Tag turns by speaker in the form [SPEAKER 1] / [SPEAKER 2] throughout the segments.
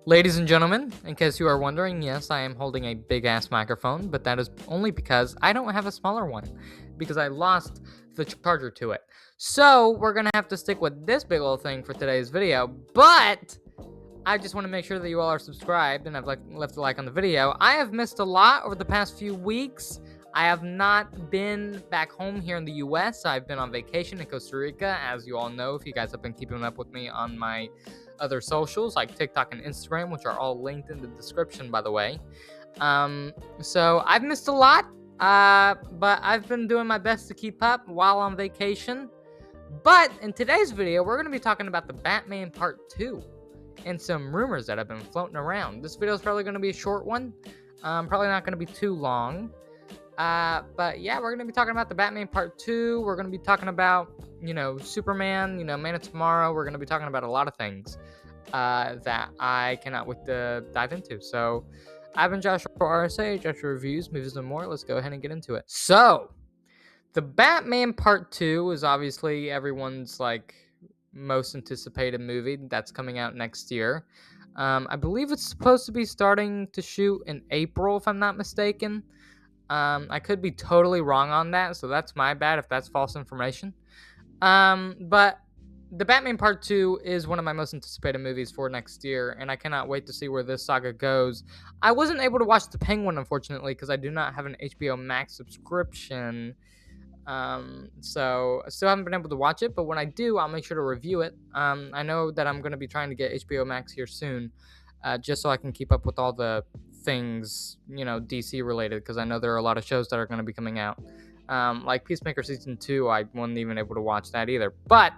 [SPEAKER 1] Ladies and gentlemen, in case you are wondering, yes, I am holding a big ass microphone, but that is only because I don't have a smaller one because I lost the charger to it. So we're gonna have to stick with this big old thing for today's video, but I just want to make sure that you all are subscribed and have left a like on the video. I have missed a lot over the past few weeks. I have not been back home here in the US. I've been on vacation in Costa Rica, as you all know, if you guys have been keeping up with me on my other socials like TikTok and Instagram, which are all linked in the description, by the way. So I've missed a lot, but I've been doing my best to keep up while on vacation. But in today's video, we're going to be talking about the Batman Part 2 and some rumors that have been floating around. This video is probably going to be a short one. Probably not going to be too long. But yeah, we're going to be talking about the Batman Part 2. We're going to be talking about, Superman, Man of Tomorrow. We're going to be talking about a lot of things that I cannot wait to dive into. So I've been Joshua RSA, Joshua Reviews, Movies and More. Let's go ahead and get into it. So the Batman Part 2 is obviously everyone's most anticipated movie that's coming out next year. I believe it's supposed to be starting to shoot in April, if I'm not mistaken. I could be totally wrong on that, so that's my bad if that's false information. But the Batman Part 2 is one of my most anticipated movies for next year, and I cannot wait to see where this saga goes. I wasn't able to watch The Penguin, unfortunately, because I do not have an HBO Max subscription. So I still haven't been able to watch it, but when I do, I'll make sure to review it. I know that I'm going to be trying to get HBO Max here soon, just so I can keep up with all the things, DC related, because I know there are a lot of shows that are going to be coming out. Like Peacemaker Season 2, I wasn't even able to watch that either. But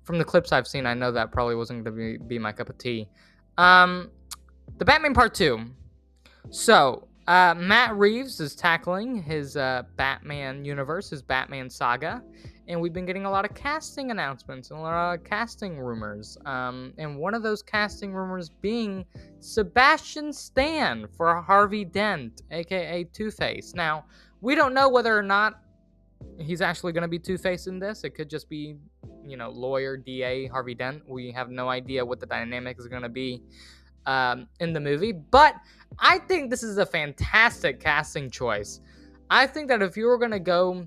[SPEAKER 1] from the clips I've seen, I know that probably wasn't going to be my cup of tea. The Batman Part 2. So, Matt Reeves is tackling his Batman universe, his Batman saga, and we've been getting a lot of casting announcements and a lot of casting rumors. And one of those casting rumors being Sebastian Stan for Harvey Dent, aka Two-Face. Now, we don't know whether or not he's actually going to be Two-Face in this. It could just be, lawyer, DA, Harvey Dent. We have no idea what the dynamic is going to be in the movie, but I think this is a fantastic casting choice. I think that if you were going to go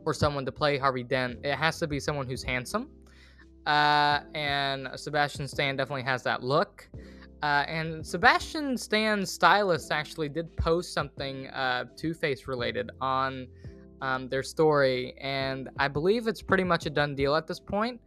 [SPEAKER 1] for someone to play Harvey Dent, it has to be someone who's handsome, and Sebastian Stan definitely has that look. And Sebastian Stan's stylist actually did post something Two-Face related on their story, and I believe it's pretty much a done deal at this point.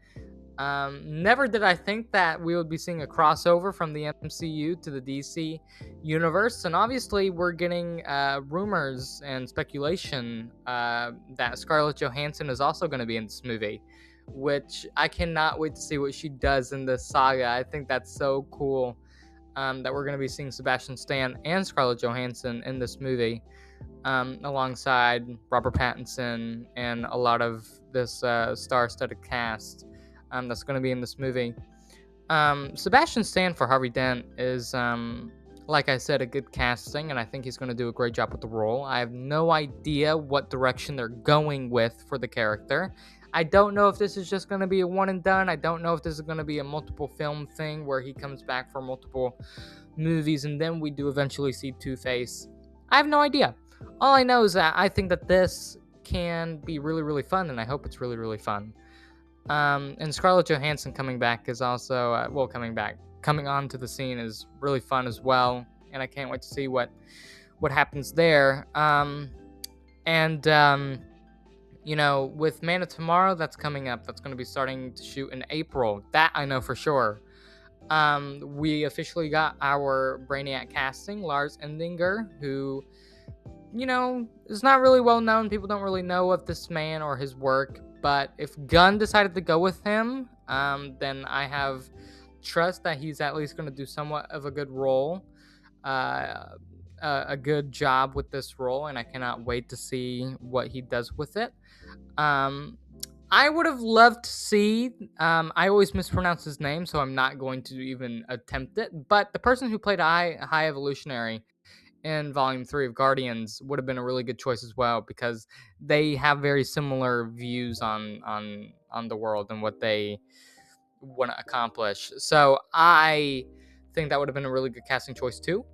[SPEAKER 1] Never did I think that we would be seeing a crossover from the MCU to the DC universe, and obviously we're getting rumors and speculation that Scarlett Johansson is also going to be in this movie, which I cannot wait to see what she does in this saga. I think that's so cool that we're going to be seeing Sebastian Stan and Scarlett Johansson in this movie, alongside Robert Pattinson and a lot of this star-studded cast that's going to be in this movie. Sebastian Stan for Harvey Dent is, like I said, a good casting, and I think he's going to do a great job with the role. I have no idea what direction they're going with for the character. I don't know if this is just going to be a one and done. I don't know if this is going to be a multiple film thing where he comes back for multiple movies and then we do eventually see Two-Face. I have no idea. All I know is that I think that this can be really, really fun, and I hope it's really, really fun. And Scarlett Johansson coming back is also, coming onto the scene is really fun as well, and I can't wait to see what happens there. With Man of Tomorrow that's coming up, that's going to be starting to shoot in April. That I know for sure. We officially got our Brainiac casting, Lars Endinger, who, is not really well known. People don't really know of this man or his work. But if Gunn decided to go with him, then I have trust that he's at least going to do somewhat of a good role, a good job with this role, and I cannot wait to see what he does with it. I would have loved to see, I always mispronounce his name, so I'm not going to even attempt it, but the person who played High Evolutionary in Volume 3 of Guardians would have been a really good choice as well, because they have very similar views on the world and what they want to accomplish. So I think that would have been a really good casting choice too.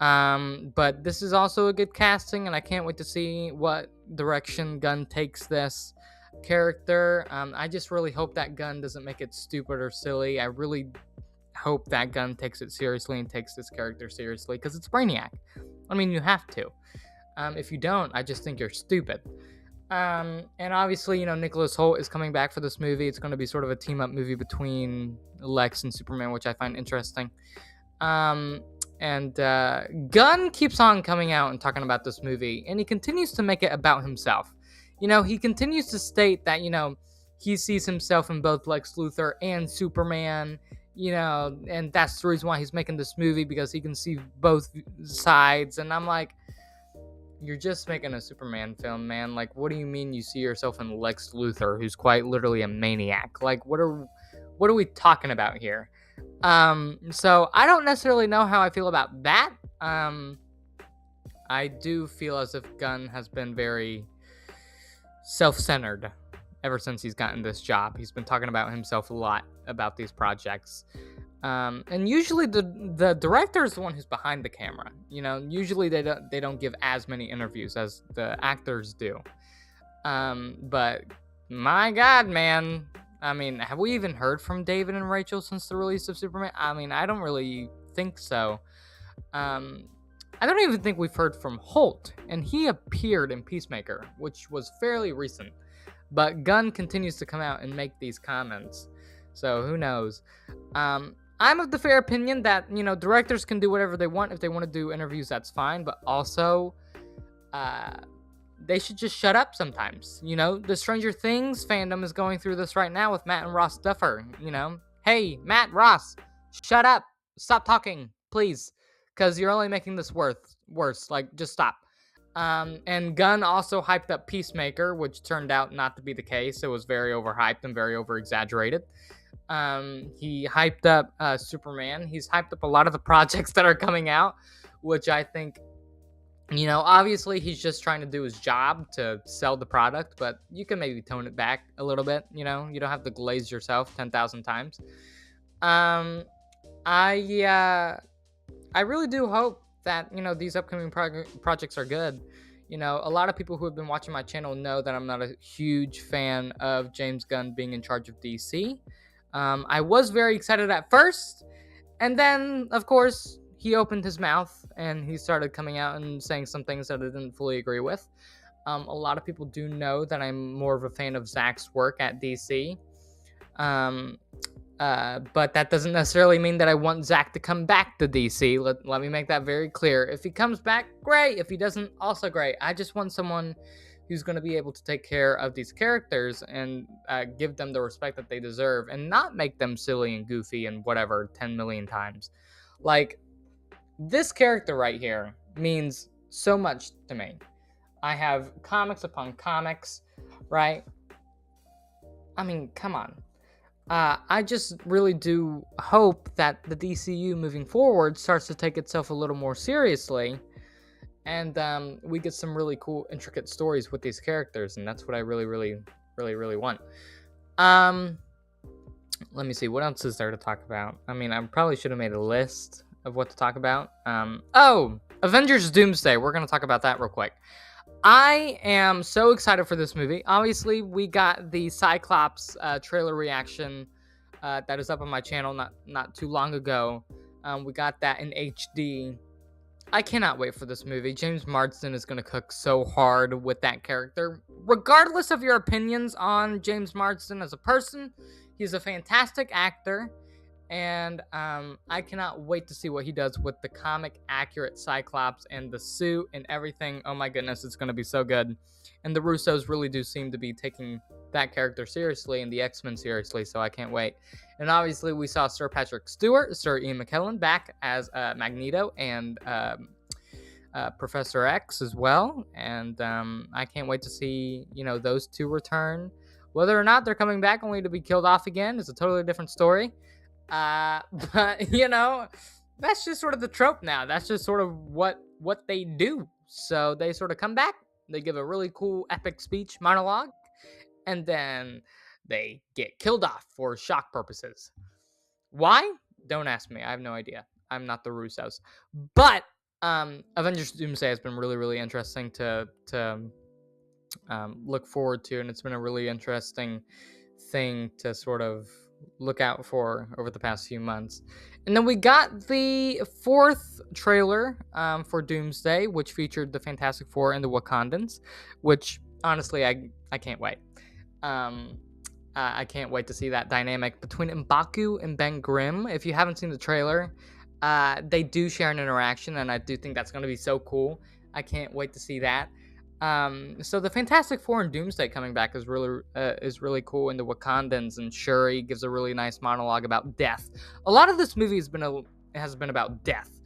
[SPEAKER 1] But this is also a good casting, and I can't wait to see what direction Gunn takes this character. I just really hope that Gunn doesn't make it stupid or silly. I really hope that Gunn takes it seriously and takes this character seriously, because it's Brainiac. I mean, you have to. If you don't, I just think you're stupid. And obviously, Nicholas Hoult is coming back for this movie. It's going to be sort of a team-up movie between Lex and Superman, which I find interesting. And Gunn keeps on coming out and talking about this movie, and he continues to make it about himself. He continues to state that, he sees himself in both Lex Luthor and Superman, and that's the reason why he's making this movie, because he can see both sides. And I'm like, you're just making a Superman film, man. Like, what do you mean you see yourself in Lex Luthor, who's quite literally a maniac? Like, what are we talking about here? So I don't necessarily know how I feel about that. I do feel as if Gunn has been very self-centered ever since he's gotten this job. He's been talking about himself a lot about these projects. And usually the director is the one who's behind the camera. Usually they don't give as many interviews as the actors do. But my God, man. I mean, have we even heard from David and Rachel since the release of Superman? I mean, I don't really think so. I don't even think we've heard from Holt, and he appeared in Peacemaker, which was fairly recent. But Gunn continues to come out and make these comments, so who knows? I'm of the fair opinion that, directors can do whatever they want. If they want to do interviews, that's fine, but also, they should just shut up sometimes. The Stranger Things fandom is going through this right now with Matt and Ross Duffer. Hey, Matt, Ross, shut up. Stop talking, please, because you're only making this worse. Like, just stop. And Gunn also hyped up Peacemaker, which turned out not to be the case. It was very overhyped and very over-exaggerated. He hyped up Superman. He's hyped up a lot of the projects that are coming out, which I think, obviously he's just trying to do his job to sell the product, but you can maybe tone it back a little bit. You don't have to glaze yourself 10,000 times. I really do hope that, these upcoming projects are good. A lot of people who have been watching my channel know that I'm not a huge fan of James Gunn being in charge of DC. I was very excited at first, and then, of course, he opened his mouth and he started coming out and saying some things that I didn't fully agree with. A lot of people do know that I'm more of a fan of Zack's work at DC. But that doesn't necessarily mean that I want Zack to come back to DC. Let me make that very clear. If he comes back, great. If he doesn't, also great. I just want someone who's going to be able to take care of these characters and give them the respect that they deserve, and not make them silly and goofy and whatever 10 million times. Like, this character right here means so much to me. I have comics upon comics, right? I mean, come on. I just really do hope that the DCU moving forward starts to take itself a little more seriously, and we get some really cool, intricate stories with these characters, and that's what I really, really, really, really want. Let me see, what else is there to talk about? I mean, I probably should have made a list of what to talk about. Avengers Doomsday. We're going to talk about that real quick. I am so excited for this movie. Obviously, we got the Cyclops trailer reaction that is up on my channel not too long ago. We got that in HD. I cannot wait for this movie. James Marsden is going to cook so hard with that character. Regardless of your opinions on James Marsden as a person, he's a fantastic actor. And I cannot wait to see what he does with the comic accurate Cyclops and the suit and everything. Oh my goodness, it's going to be so good. And the Russos really do seem to be taking that character seriously and the X-Men seriously, so I can't wait. And obviously we saw Sir Patrick Stewart, Sir Ian McKellen back as Magneto and Professor X as well. And I can't wait to see, those two return. Whether or not they're coming back only to be killed off again is a totally different story. But that's just sort of the trope now. That's just sort of what they do. So they sort of come back, they give a really cool epic speech monologue, and then they get killed off for shock purposes. Why? Don't ask me. I have no idea. I'm not the Russos. But Avengers Doomsday has been really, really interesting to look forward to, and it's been a really interesting thing to sort of look out for over the past few months. And then we got the fourth trailer for Doomsday, which featured the Fantastic Four and the Wakandans, which honestly I can't wait. I can't wait to see that dynamic between M'Baku and Ben Grimm. If you haven't seen the trailer, they do share an interaction, and I do think that's going to be so cool. I can't wait to see that. So the Fantastic Four and Doomsday coming back is really cool, and the Wakandans and Shuri gives a really nice monologue about death. A lot of this movie has been about death.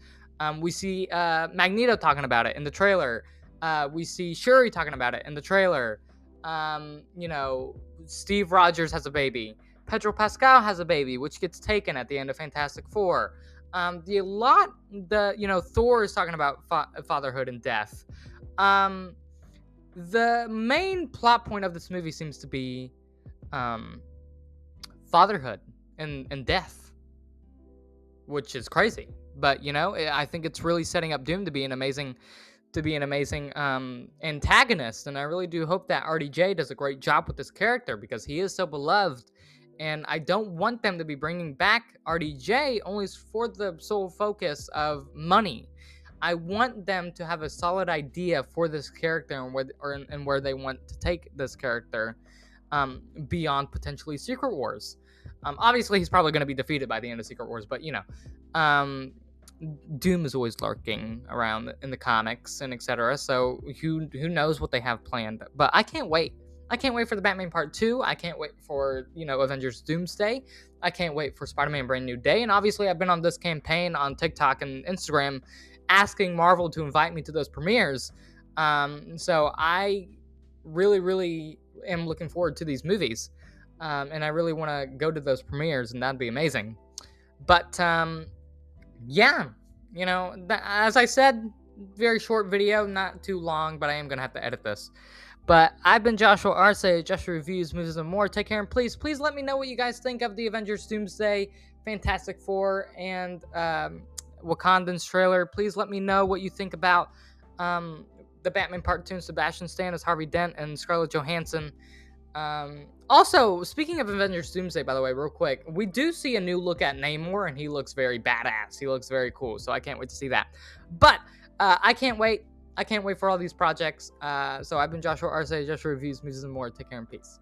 [SPEAKER 1] We see Magneto talking about it in the trailer. We see Shuri talking about it in the trailer. Steve Rogers has a baby. Pedro Pascal has a baby, which gets taken at the end of Fantastic Four. Thor is talking about fatherhood and death. The main plot point of this movie seems to be fatherhood and death, which is crazy. But I think it's really setting up Doom to be an amazing antagonist, and I really do hope that RDJ does a great job with this character because he is so beloved. And I don't want them to be bringing back RDJ only for the sole focus of money. I want them to have a solid idea for this character and where they want to take this character beyond potentially Secret Wars. Obviously, he's probably going to be defeated by the end of Secret Wars, but Doom is always lurking around in the comics and etc. So who knows what they have planned? But I can't wait. I can't wait for the Batman Part 2. I can't wait for, Avengers Doomsday. I can't wait for Spider-Man Brand New Day. And obviously, I've been on this campaign on TikTok and Instagram asking Marvel to invite me to those premieres. So I really, really am looking forward to these movies. And I really want to go to those premieres, and that'd be amazing. But, as I said, very short video, not too long, but I am going to have to edit this. But I've been Joshua Arce, Joshua Reviews, Movies, and More. Take care, and please let me know what you guys think of the Avengers Doomsday, Fantastic Four, and Wakandans trailer. Please let me know what you think about the Batman Part 2 and Sebastian Stan as Harvey Dent and Scarlett Johansson. Also, speaking of Avengers Doomsday, by the way, real quick, we do see a new look at Namor, and he looks very badass. He looks very cool, so I can't wait to see that. But I can't wait. I can't wait for all these projects. So I've been Joshua Arce, Joshua Reviews, Movies, and More. Take care and peace.